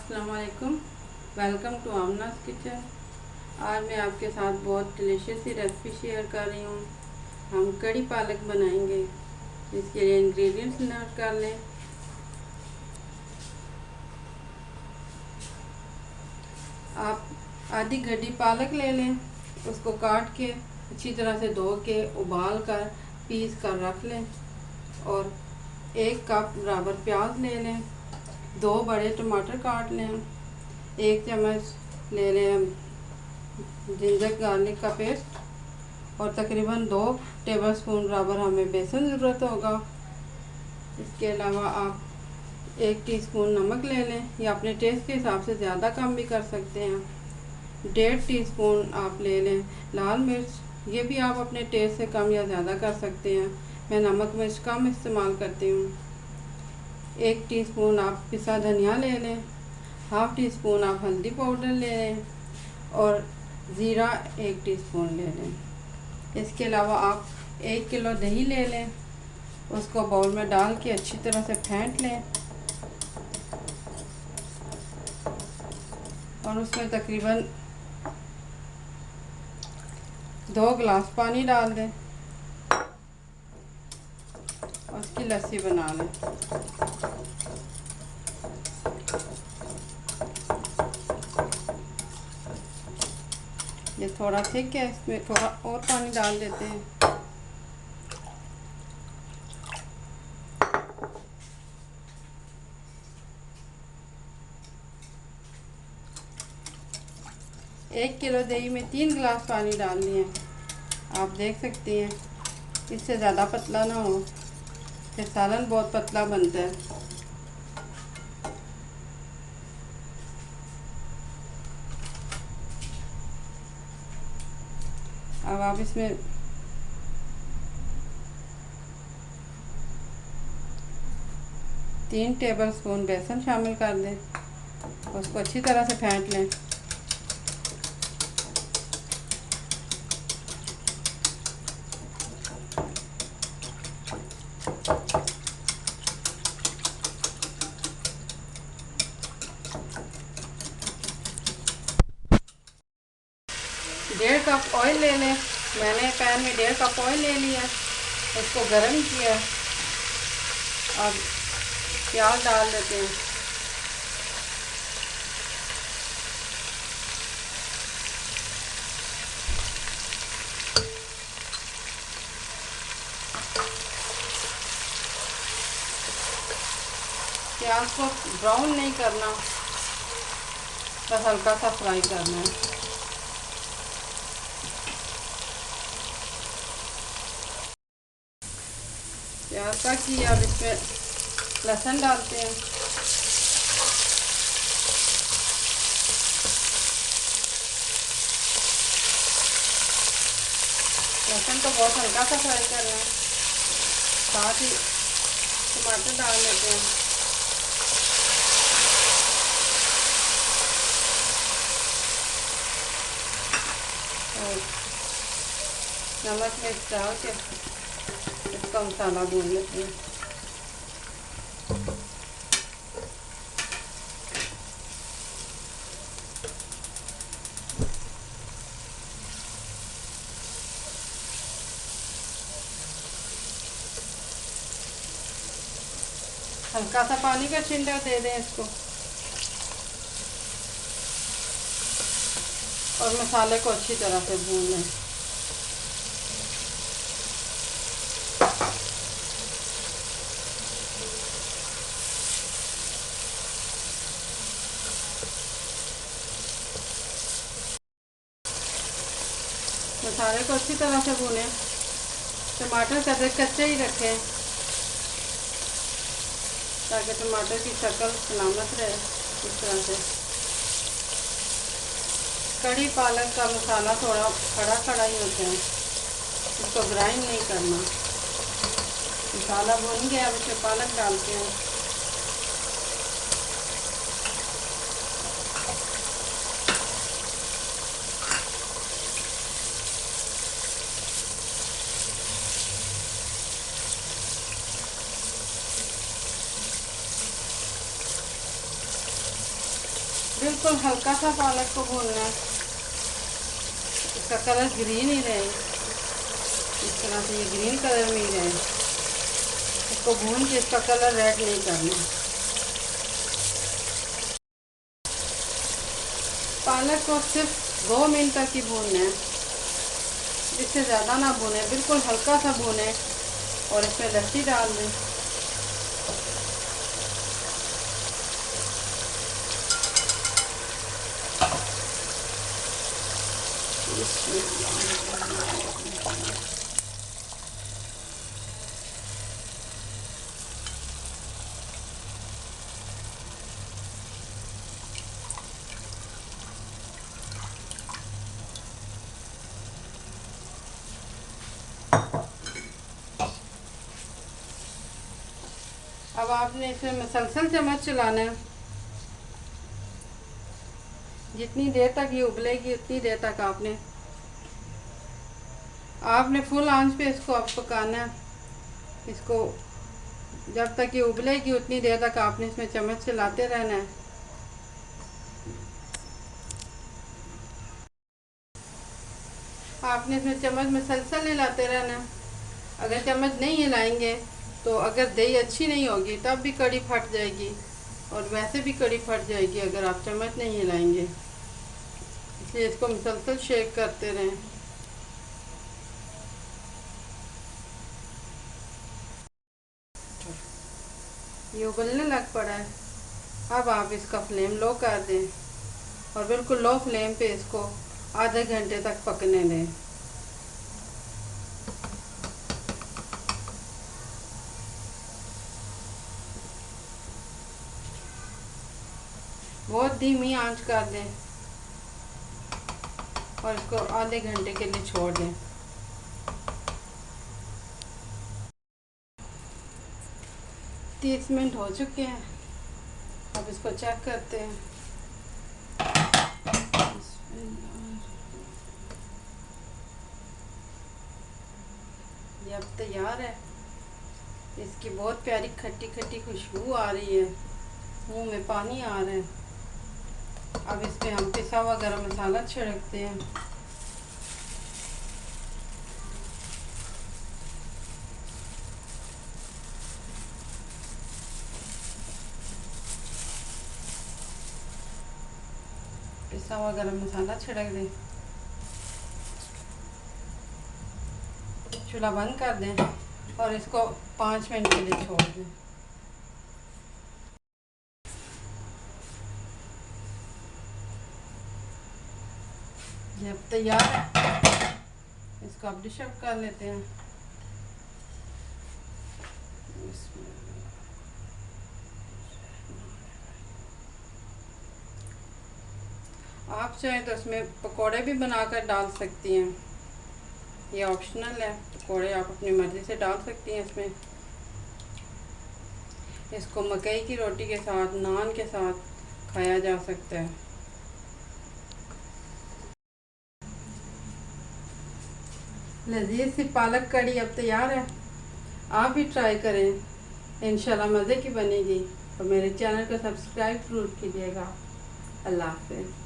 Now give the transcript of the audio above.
अस्सलाम वालेकुम। Welcome to Aamna's kitchen. आज मैं आपके साथ बहुत डिलीशियस सी रेसिपी शेयर कर रही हूँ। हम कड़ी पालक बनाएंगे। इसके लिए इंग्रेडिएंट्स नोट कर लें। आप आधी गड्डी पालक ले लें, उसको काट के अच्छी तरह से धो के उबाल कर पीस कर रख लें और 1 कप बराबर प्याज ले लें। 2 बड़े टमाटर काट लें। 1 चम्मच ले लें जिंजर गार्लिक का पेस्ट और तकरीबन 2 टेबलस्पून बराबर हमें बेसन ज़रूरत होगा। इसके अलावा आप 1 टीस्पून नमक ले लें या अपने टेस्ट के हिसाब से ज़्यादा कम भी कर सकते हैं। 1.5 टीस्पून आप ले लें लाल मिर्च, ये भी आप अपने टेस्ट से कम या ज़्यादा कर सकते हैं। मैं नमक मिर्च कम इस्तेमाल करती हूँ। 1 टीस्पून आप पिसा धनिया ले लें। हाफ़ टी स्पून आप हल्दी पाउडर ले लें और ज़ीरा 1 टीस्पून ले लें। इसके अलावा आप 1 किलो दही ले लें, उसको बाउल में डाल के अच्छी तरह से फेंट लें और उसमें तकरीबन 2 गिलास पानी डाल दें और उसकी लस्सी बना लें। ये थोड़ा थिक है, इसमें थोड़ा और पानी डाल देते हैं। एक किलो दही में 3 गिलास पानी डाल लिए। आप देख सकती हैं, इससे ज़्यादा पतला ना हो, फिर सालन बहुत पतला बनता है। अब आप इसमें तीन टेबलस्पून बेसन शामिल कर दें, उसको अच्छी तरह से फेंट लें। डेढ़ कप ऑयल ले लें। मैंने पैन में 1.5 कप ऑयल ले लिया, उसको गर्म किया। अब प्याज डाल देते हैं। प्याज को ब्राउन नहीं करना, बस हल्का सा फ्राई करना है। प्याज का किया, अब इसमें लहसुन डालते हैं। लहसुन को बहुत हल्का सा फ्राई करना है। साथ ही टमाटर डाल लेते हैं। और नमक मिर्च डाल के इसका मसाला भून लेते हैं। हल्का सा पानी का छिंटा दे दें इसको और मसाले को अच्छी तरह से भून लें। मसाले को अच्छी तरह से भूनें। टमाटर कदे कच्चे ही रखें ताकि टमाटर की शक्ल सलामत रहे। इस तरह से कड़ी पालक का मसाला थोड़ा खड़ा खड़ा ही होता है, इसको ग्राइंड नहीं करना। मसाला भून गया, अब इसमें पालक डालते हैं। बिल्कुल हल्का सा पालक को भूनना है, इसका कलर ग्रीन ही रहे, इस तरह से ये ग्रीन कलर में ही रहे। इसको भून के इसका कलर रेड नहीं करना। पालक को सिर्फ 2 मिनट तक ही भूनना है, इससे ज़्यादा ना भूने, बिल्कुल हल्का सा भूने और इसमें लस्सी डाल दें। अब आपने इसमें मुसलसल चम्मच चलाना है, जितनी देर तक ये उबलेगी उतनी देर तक आपने फुल आंच पे इसको आप पकाना है। इसको जब तक ये उबलेगी उतनी देर तक आपने इसमें चम्मच चलाते रहना है। आपने इसमें चम्मच मुसलसल हिलाते रहना है। अगर चम्मच नहीं हिलाएंगे तो अगर दही अच्छी नहीं होगी तब भी कड़ी फट जाएगी, और वैसे भी कड़ी फट जाएगी अगर आप चम्मच नहीं हिलाएंगे। इसलिए इसको मुसलसल शेक करते रहें। ये उबलने लग पड़ा है। अब आप इसका फ्लेम लो कर दें और बिल्कुल लो फ्लेम पे इसको आधे घंटे तक पकने दें। बहुत धीमी आंच कर दें और इसको आधे घंटे के लिए छोड़ दें। 30 मिनट हो चुके हैं। अब इसको चेक करते हैं। ये अब तैयार है। इसकी बहुत प्यारी खट्टी खट्टी खुशबू आ रही है, मुंह में पानी आ रहा है। अब इस पे हम पिसा हुआ गरम मसाला छिड़कते हैं। पिसा हुआ गरम मसाला छिड़क दें। चूल्हा बंद कर दें और इसको 5 मिनट के लिए छोड़ दें। ये अब तैयार है। इसको अब डिश अप कर लेते हैं। आप चाहें तो इसमें पकोड़े भी बनाकर डाल सकती हैं, ये ऑप्शनल है। पकोड़े आप अपनी मर्ज़ी से डाल सकती हैं इसमें। इसको मकई की रोटी के साथ, नान के साथ खाया जा सकता है। लजीज सी पालक कड़ी अब तैयार है। आप भी ट्राई करें, इंशाल्लाह मज़े की बनेगी। और मेरे चैनल को सब्सक्राइब ज़रूर कीजिएगा। अल्लाह हाफ़िज़।